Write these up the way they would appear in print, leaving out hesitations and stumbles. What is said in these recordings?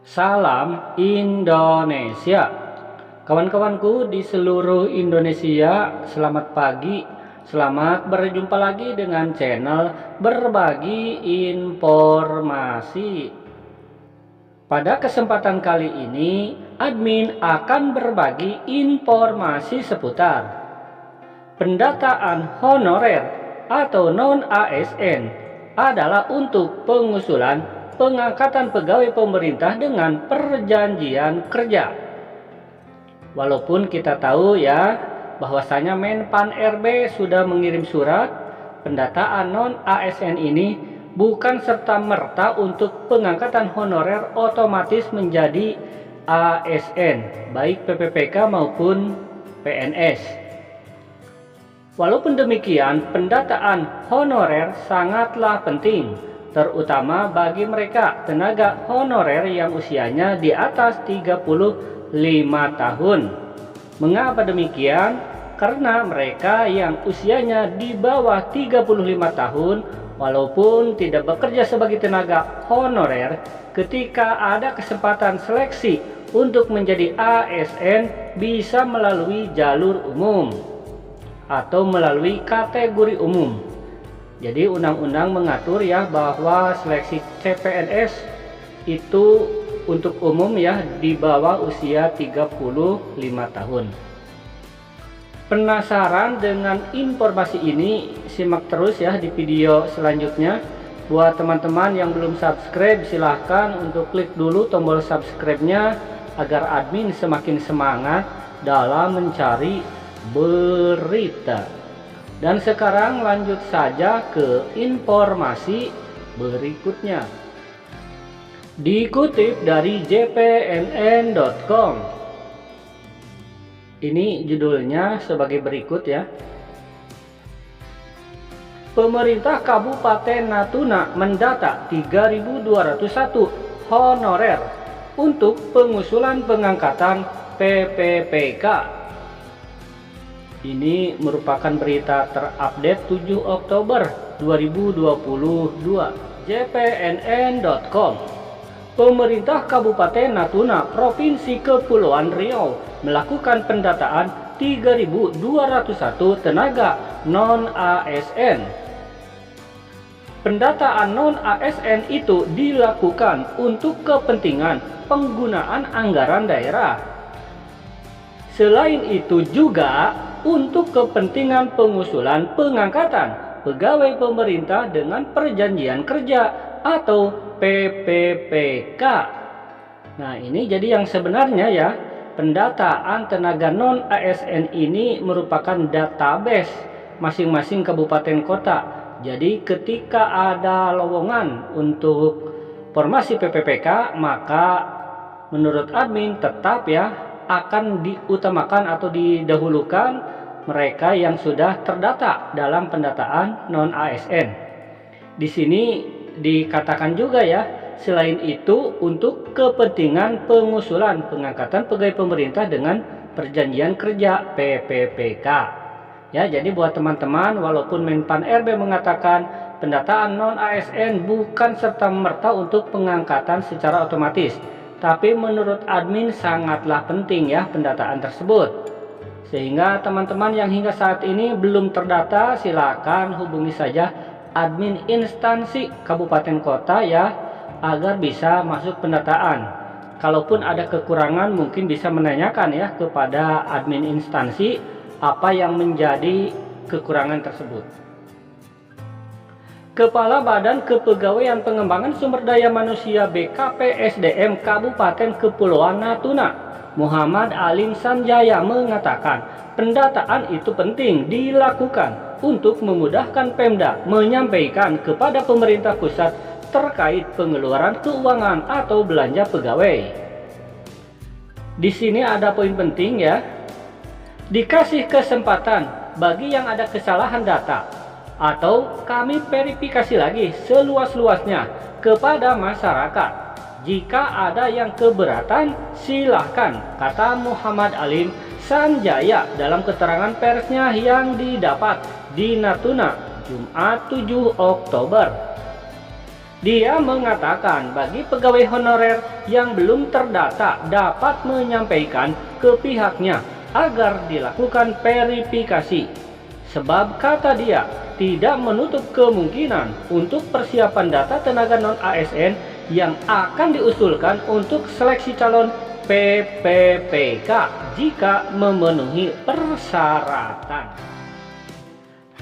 Salam Indonesia. Kawan-kawanku di seluruh Indonesia, selamat pagi. Selamat berjumpa lagi dengan channel Berbagi Informasi. Pada kesempatan kali ini, admin akan berbagi informasi seputar pendataan honorer atau non-ASN adalah untuk pengusulan pengangkatan pegawai pemerintah dengan perjanjian kerja. Walaupun kita tahu ya bahwasanya Menpan RB sudah mengirim surat, pendataan non-ASN ini bukan serta-merta untuk pengangkatan honorer otomatis menjadi ASN, baik PPPK maupun PNS. Walaupun demikian, pendataan honorer sangatlah penting, terutama bagi mereka tenaga honorer yang usianya di atas 35 tahun. Mengapa demikian? Karena mereka yang usianya di bawah 35 tahun walaupun tidak bekerja sebagai tenaga honorer, ketika ada kesempatan seleksi untuk menjadi ASN bisa melalui jalur umum atau melalui kategori umum. Jadi undang-undang mengatur ya bahwa seleksi CPNS itu untuk umum ya di bawah usia 35 tahun. Penasaran dengan informasi ini? Simak terus ya di video selanjutnya. Buat teman-teman yang belum subscribe, silahkan untuk klik dulu tombol subscribe-nya agar admin semakin semangat dalam mencari berita. Dan sekarang lanjut saja ke informasi berikutnya. Dikutip dari jpnn.com. Ini judulnya sebagai berikut ya. Pemerintah Kabupaten Natuna mendata 3.201 honorer untuk pengusulan pengangkatan PPPK. Ini merupakan berita terupdate 7 Oktober 2022. jpnn.com. Pemerintah Kabupaten Natuna Provinsi Kepulauan Riau melakukan pendataan 3.201 tenaga non-ASN. Pendataan non-ASN itu dilakukan untuk kepentingan penggunaan anggaran daerah. Selain itu juga untuk kepentingan pengusulan pengangkatan pegawai pemerintah dengan perjanjian kerja atau PPPK. Nah, ini jadi yang sebenarnya ya, pendataan tenaga non-ASN ini merupakan database masing-masing kabupaten kota. Jadi ketika ada lowongan untuk formasi PPPK, maka menurut admin tetap ya akan diutamakan atau didahulukan mereka yang sudah terdata dalam pendataan non-ASN. Di sini dikatakan juga ya, selain itu untuk kepentingan pengusulan pengangkatan pegawai pemerintah dengan perjanjian kerja PPPK. Ya, jadi buat teman-teman, walaupun Menpan RB mengatakan pendataan non-ASN bukan serta-merta untuk pengangkatan secara otomatis, tapi menurut admin sangatlah penting ya pendataan tersebut. Sehingga teman-teman yang hingga saat ini belum terdata, silakan hubungi saja admin instansi kabupaten kota ya agar bisa masuk pendataan. Kalaupun ada kekurangan mungkin bisa menanyakan ya kepada admin instansi apa yang menjadi kekurangan tersebut. Kepala Badan Kepegawaian Pengembangan Sumber Daya Manusia BKPSDM Kabupaten Kepulauan Natuna, Muhammad Alim Sanjaya mengatakan pendataan itu penting dilakukan untuk memudahkan Pemda menyampaikan kepada pemerintah pusat terkait pengeluaran keuangan atau belanja pegawai. Di sini ada poin penting ya. Dikasih kesempatan bagi yang ada kesalahan data atau kami verifikasi lagi seluas-luasnya kepada masyarakat. Jika ada yang keberatan, silahkan, kata Muhammad Alim Sanjaya dalam keterangan persnya yang didapat di Natuna, Jumat 7 Oktober. Dia mengatakan bagi pegawai honorer yang belum terdata dapat menyampaikan ke pihaknya agar dilakukan verifikasi. Sebab kata dia, tidak menutup kemungkinan untuk persiapan data tenaga non-ASN yang akan diusulkan untuk seleksi calon PPPK jika memenuhi persyaratan.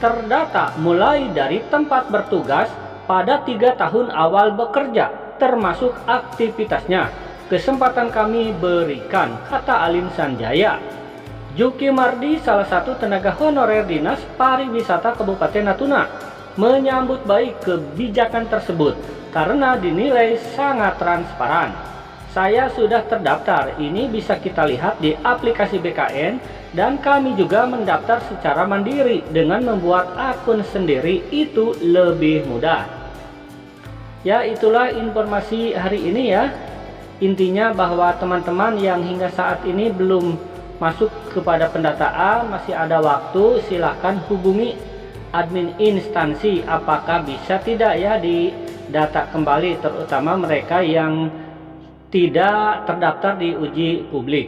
Terdata mulai dari tempat bertugas pada 3 tahun awal bekerja, termasuk aktivitasnya. Kesempatan kami berikan, kata Alin Sanjaya. Juki Mardi, salah satu tenaga honorer Dinas Pariwisata Kabupaten Natuna, menyambut baik kebijakan tersebut karena dinilai sangat transparan. Saya sudah terdaftar, ini bisa kita lihat di aplikasi BKN, dan kami juga mendaftar secara mandiri dengan membuat akun sendiri, itu lebih mudah. Ya, itulah informasi hari ini ya. Intinya bahwa teman-teman yang hingga saat ini belum masuk kepada pendataan, masih ada waktu, silahkan hubungi admin instansi apakah bisa tidak ya didata kembali, terutama mereka yang tidak terdaftar di uji publik.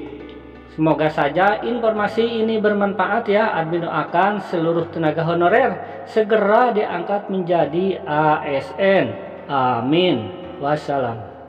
Semoga saja informasi ini bermanfaat ya. Admin doakan seluruh tenaga honorer segera diangkat menjadi ASN. Amin. Wassalam.